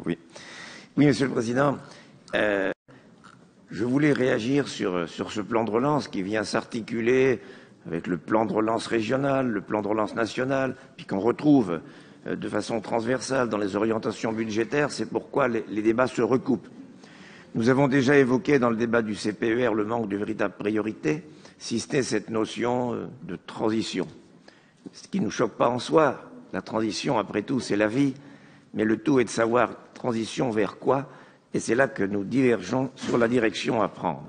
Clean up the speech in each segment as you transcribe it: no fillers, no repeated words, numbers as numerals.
Oui. Oui, Monsieur le Président. Je voulais réagir sur ce plan de relance qui vient s'articuler avec le plan de relance régional, le plan de relance national, puis qu'on retrouve de façon transversale dans les orientations budgétaires. C'est pourquoi les débats se recoupent. Nous avons déjà évoqué dans le débat du CPER le manque de véritable priorité, si ce n'est cette notion de transition. Ce qui ne nous choque pas en soi. La transition, après tout, c'est la vie. Mais le tout est de savoir transition vers quoi, et c'est là que nous divergeons sur la direction à prendre.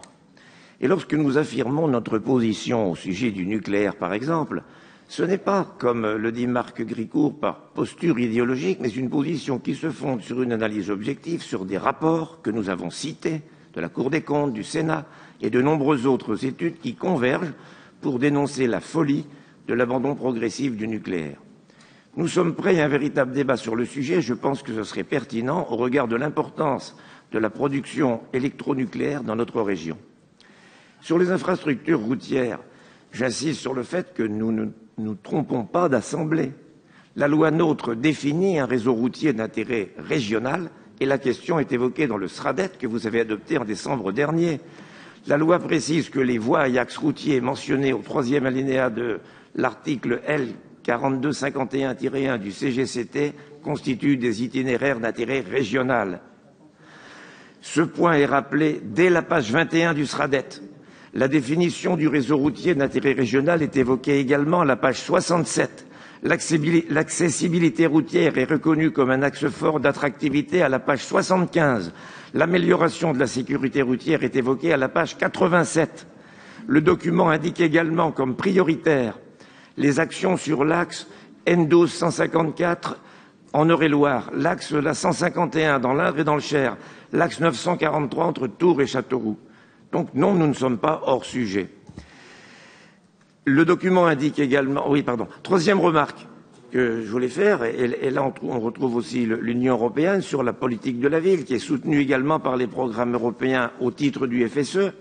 Et lorsque nous affirmons notre position au sujet du nucléaire, par exemple, ce n'est pas, comme le dit Marc Gricourt, par posture idéologique, mais une position qui se fonde sur une analyse objective, sur des rapports que nous avons cités, de la Cour des comptes, du Sénat et de nombreuses autres études qui convergent pour dénoncer la folie de l'abandon progressif du nucléaire. Nous sommes prêts à un véritable débat sur le sujet. Je pense que ce serait pertinent au regard de l'importance de la production électronucléaire dans notre région. Sur les infrastructures routières, j'insiste sur le fait que nous ne nous trompons pas d'assemblée. La loi NOTRe définit un réseau routier d'intérêt régional et la question est évoquée dans le SRADET que vous avez adopté en décembre dernier. La loi précise que les voies et axes routiers mentionnés au 3e alinéa de l'article L. 4251-1 du CGCT constituent des itinéraires d'intérêt régional. Ce point est rappelé dès la page 21 du SRADET. La définition du réseau routier d'intérêt régional est évoquée également à la page 67. L'accessibilité routière est reconnue comme un axe fort d'attractivité à la page 75. L'amélioration de la sécurité routière est évoquée à la page 87. Le document indique également comme prioritaire les actions sur l'axe N12 154 en Eure-et-Loir, l'axe la 151 dans l'Indre et dans le Cher, l'axe 943 entre Tours et Châteauroux. Donc non, nous ne sommes pas hors sujet. Le document indique également... Oui, pardon. Troisième remarque que je voulais faire, et là on retrouve aussi l'Union européenne sur la politique de la ville, qui est soutenue également par les programmes européens au titre du FSE.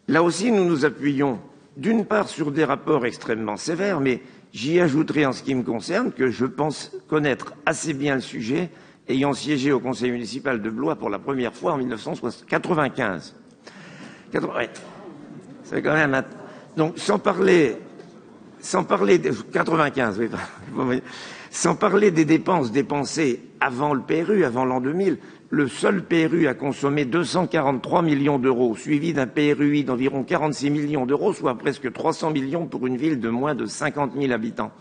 Là aussi, nous nous appuyons d'une part sur des rapports extrêmement sévères, mais j'y ajouterai en ce qui me concerne que je pense connaître assez bien le sujet, ayant siégé au conseil municipal de Blois pour la première fois en 1995. Ouais. C'est quand même... Donc, sans parler de 95, oui, sans parler des dépenses dépensées avant le PRU, avant l'an 2000, le seul PRU a consommé 243 millions d'euros, suivi d'un PRUI d'environ 46 millions d'euros, soit presque 300 millions pour une ville de moins de 50 000 habitants.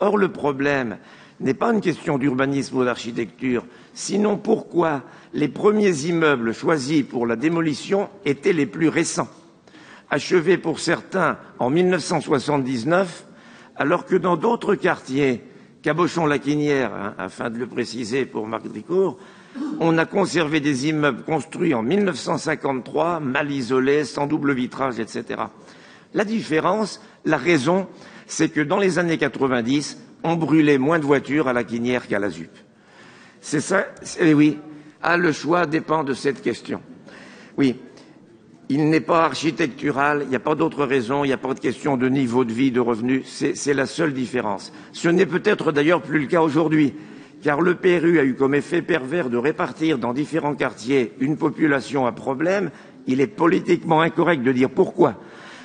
Or, le problème n'est pas une question d'urbanisme ou d'architecture, sinon pourquoi les premiers immeubles choisis pour la démolition étaient les plus récents, achevés pour certains en 1979, alors que dans d'autres quartiers, Cabochon-Laquinière, afin de le préciser pour Marc Dricourt, on a conservé des immeubles construits en 1953, mal isolés, sans double vitrage, etc. La différence, la raison, c'est que dans les années 90, on brûlait moins de voitures à Laquinière qu'à la ZUP. C'est ça, oui. Ah, le choix dépend de cette question. Oui. Il n'est pas architectural, il n'y a pas d'autre raison, il n'y a pas de question de niveau de vie, de revenus, c'est la seule différence. Ce n'est peut-être d'ailleurs plus le cas aujourd'hui, car le PRU a eu comme effet pervers de répartir dans différents quartiers une population à problème. Il est politiquement incorrect de dire pourquoi,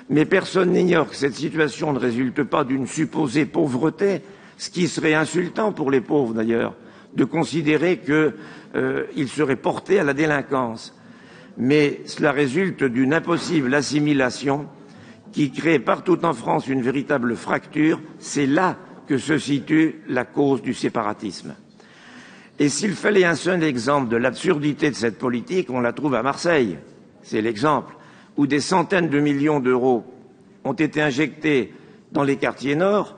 mais personne n'ignore que cette situation ne résulte pas d'une supposée pauvreté, ce qui serait insultant pour les pauvres d'ailleurs, de considérer qu'ils seraient portés à la délinquance. Mais cela résulte d'une impossible assimilation qui crée partout en France une véritable fracture. C'est là que se situe la cause du séparatisme. Et s'il fallait un seul exemple de l'absurdité de cette politique, on la trouve à Marseille. C'est l'exemple où des centaines de millions d'euros ont été injectés dans les quartiers nord,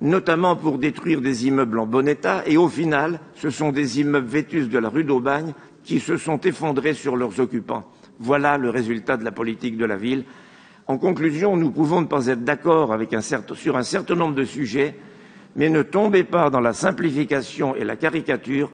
notamment pour détruire des immeubles en bon état, et au final, ce sont des immeubles vétustes de la rue d'Aubagne qui se sont effondrés sur leurs occupants. Voilà le résultat de la politique de la ville. En conclusion, nous pouvons ne pas être d'accord sur un certain nombre de sujets, mais ne tombez pas dans la simplification et la caricature.